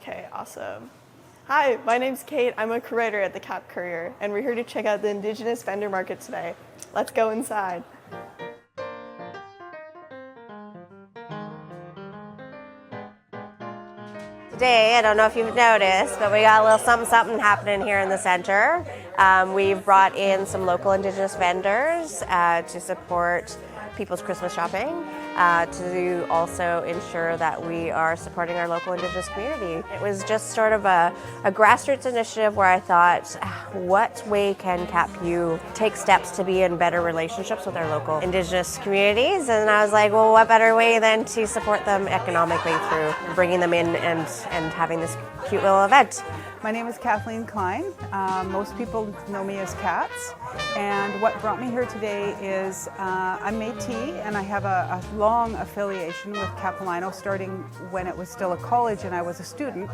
Okay, awesome. Hi, my name's Kate. I'm a curator at the Cap Courier, and we're here to check out the Indigenous Vendor Market today. Let's go inside. Today, I don't know if you've noticed, but we got a little something happening here in the center. We've brought in some local Indigenous vendors to support people's Christmas shopping, to also ensure that we are supporting our local Indigenous community. It was just sort of a grassroots initiative where I thought, what way can CapU take steps to be in better relationships with our local Indigenous communities? And I was like, well, what better way than to support them economically through bringing them in and having this cute little event. My name is Kathleen Klein. Most people know me as Cats. And what brought me here today is I'm Métis, and I have a long affiliation with Capilano, starting when it was still a college and I was a student,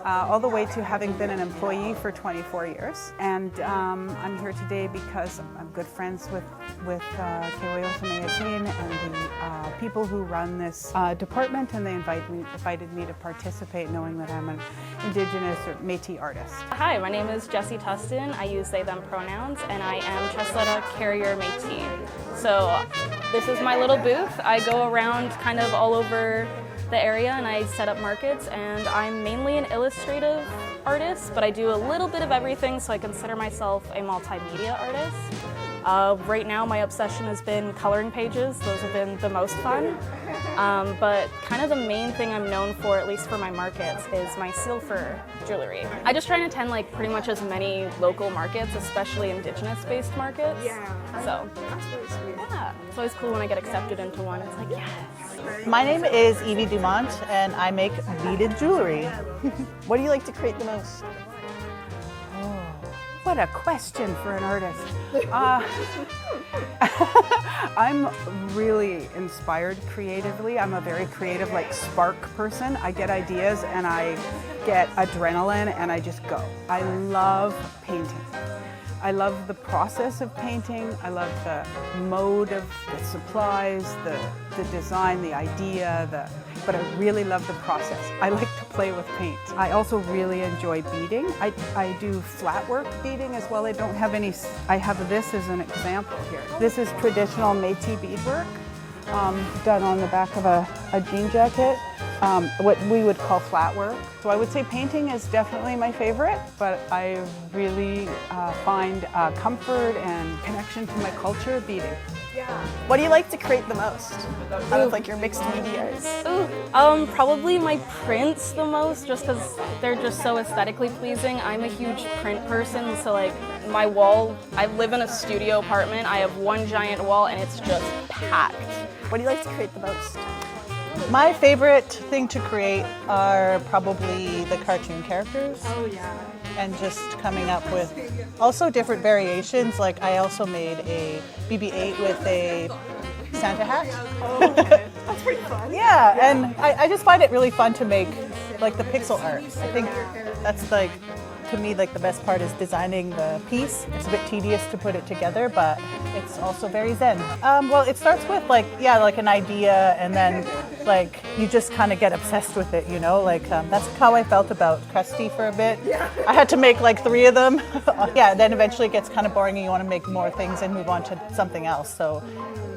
all the way to having been an employee for 24 years. And I'm here today because I'm good friends with Kéxwusm-áyakn and the people who run this department, and they invited me to participate, knowing that I'm an Indigenous or Métis artist. Hi, my name is Jessie Tustin. I use they, them pronouns, and I am Chesletta Carrier Métis. So this is my little booth. I go around kind of all over the area and I set up markets, and I'm mainly an illustrative artist, but I do a little bit of everything, so I consider myself a multimedia artist. Right now my obsession has been coloring pages. Those have been the most fun. But kind of the main thing I'm known for, at least for my markets, is my silver jewelry. I just try and attend like pretty much as many local markets, especially Indigenous-based markets. Yeah. So That's really sweet. yeah, it's always cool when I get accepted into one. It's like, yes. My name is Evie Dumont, and I make beaded jewelry. What do you like to create the most? What a question for an artist. I'm really inspired creatively. I'm a very creative, like, spark person. I get ideas and I get adrenaline and I just go. I love painting. I love the process of painting. I love the mode of the supplies, the design, the idea, but I really love the process. I like to play with paint. I also really enjoy beading. I do flat work beading as well. I don't have any, I have this as an example here. This is traditional Métis beadwork done on the back of a jean jacket, what we would call flat work. So I would say painting is definitely my favorite, but I really find comfort and connection to my culture beading. Yeah. What do you like to create the most out of like your mixed medias? Probably my prints the most, just because they're just so aesthetically pleasing. I'm a huge print person, so like my wall, I live in a studio apartment. I have one giant wall and it's just packed. What do you like to create the most? My favorite thing to create are probably the cartoon characters. Oh yeah. And just coming up with also different variations. Like I also made a BB-8 with a Santa hat. Oh, okay. That's pretty fun. Yeah, and I just find it really fun to make like the pixel art. I think that's like, to me, like the best part is designing the piece. It's a bit tedious to put it together, but it's also very zen. Well, it starts with like an idea, and then like you just kind of get obsessed with it, you know? Like that's how I felt about Krusty for a bit. I had to make like 3 of them. Yeah, then eventually it gets kind of boring and you want to make more things and move on to something else. So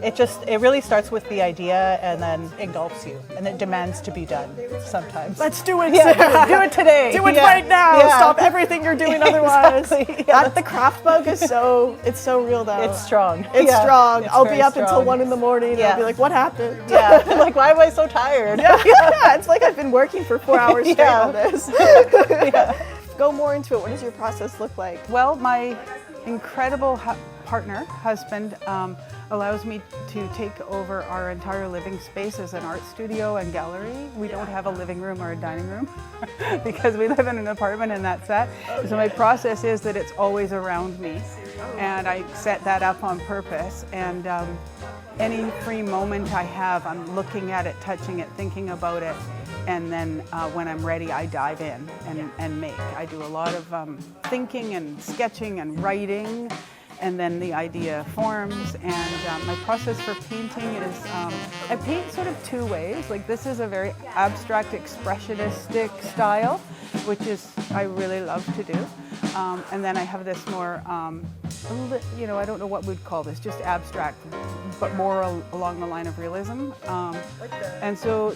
it really starts with the idea and then engulfs you, and it demands to be done sometimes. Let's do it. Yeah, do it today. Do it right now. Yeah. Stop everything you're doing otherwise. Exactly. Yeah, The craft bug is so real though. it's strong. It's Yeah, strong. it's I'll be very up until strong. 1 in the morning and Yeah. I'll be like, what happened? Yeah, like why am I so tired? Yeah, it's like I've been working for 4 hours straight Yeah. on this. Go more into it. What does your process look like? Well, my incredible husband, allows me to take over our entire living space as an art studio and gallery. We don't have a living room or a dining room because we live in an apartment and that's that. So my process is that it's always around me, and I set that up on purpose. And any free moment I have, I'm looking at it, touching it, thinking about it, and then when I'm ready, I dive in and make. I do a lot of thinking and sketching and writing, and then the idea forms. And my process for painting is I paint sort of two ways. Like this is a very abstract expressionistic style, which is I really love to do. And then I have this more, I don't know what we'd call this, just abstract, but more along the line of realism. And so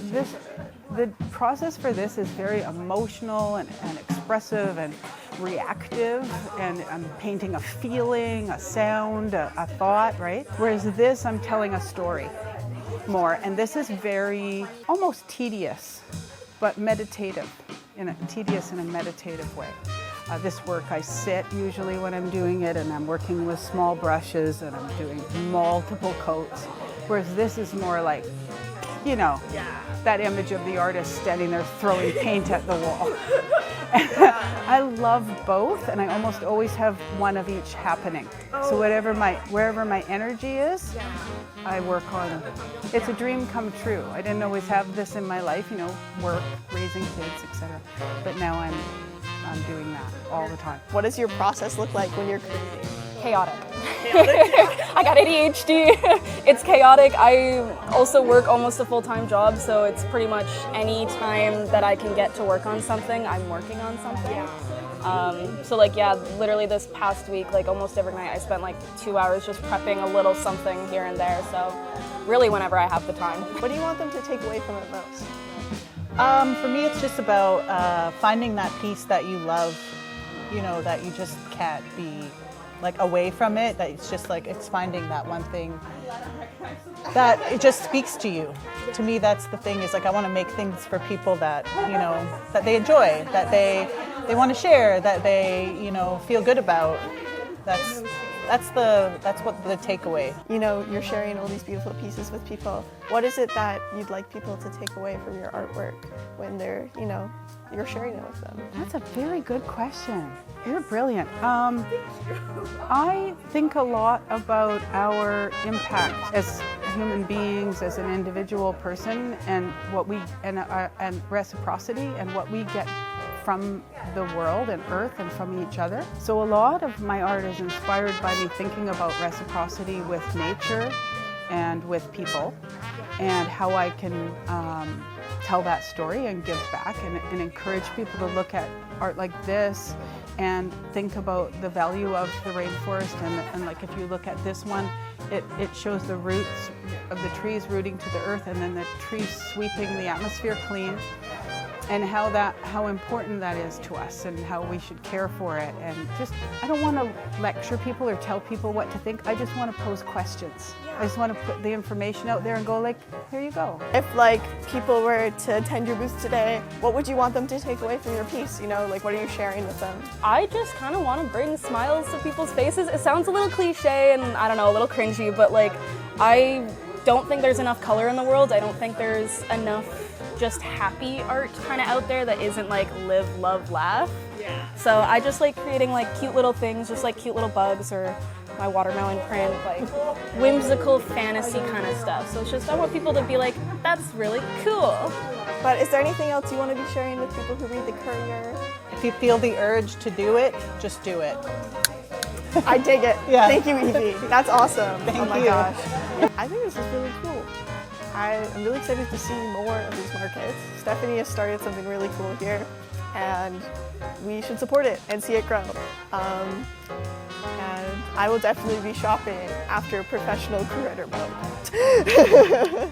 the process for this is very emotional and expressive and reactive, and I'm painting a feeling, a sound, a thought, right? Whereas this, I'm telling a story more, and this is very almost tedious, but meditative, tedious in a meditative way. This work, I sit usually when I'm doing it, and I'm working with small brushes, and I'm doing multiple coats, whereas this is more like, that image of the artist standing there throwing paint at the wall. I love both, and I almost always have one of each happening. So wherever my energy is, I work on. It's a dream come true. I didn't always have this in my life, work, raising kids, etc. But now I'm doing that all the time. What does your process look like when you're creating? Chaotic. I got ADHD. It's chaotic. I also work almost a full-time job, so it's pretty much any time that I can get to work on something, I'm working on something. Literally this past week, almost every night, I spent 2 hours just prepping a little something here and there. So really whenever I have the time. What do you want them to take away from it most? For me, it's just about finding that piece that you love, that you just can't be away from it, that it's just it's finding that one thing that it just speaks to you. To me, that's the thing, is I want to make things for people that, that they enjoy, that they want to share, that they, feel good about. That's what the takeaway. You're sharing all these beautiful pieces with people. What is it that you'd like people to take away from your artwork when they're, you're sharing it with them? That's a very good question. You're brilliant. I think a lot about our impact as human beings, as an individual person, and and reciprocity, and what we get from the world and earth and from each other. So a lot of my art is inspired by me thinking about reciprocity with nature and with people, and how I can tell that story and give back and encourage people to look at art like this and think about the value of the rainforest. And if you look at this one, it shows the roots of the trees rooting to the earth, and then the trees sweeping the atmosphere clean, and how important that is to us, and how we should care for it. And I don't want to lecture people or tell people what to think. I just want to pose questions. I just want to put the information out there and go here you go. If people were to attend your booth today, what would you want them to take away from your piece? What are you sharing with them? I just kind of want to bring smiles to people's faces. It sounds a little cliche and I don't know, a little cringy, but I don't think there's enough color in the world. I don't think there's enough just happy art kind of out there that isn't live, love, laugh. Yeah. So I just like creating cute little things, just cute little bugs, or my watermelon print, whimsical fantasy kind of stuff. So it's just, I want people to be that's really cool. But is there anything else you want to be sharing with people who read the Courier? If you feel the urge to do it, just do it. I dig it. Yeah. Thank you, Evie. That's awesome. Thank oh my you. gosh. I think this is really cool. I'm really excited to see more of these markets. Stephanie has started something really cool here, and we should support it and see it grow. And I will definitely be shopping after professional curator mode.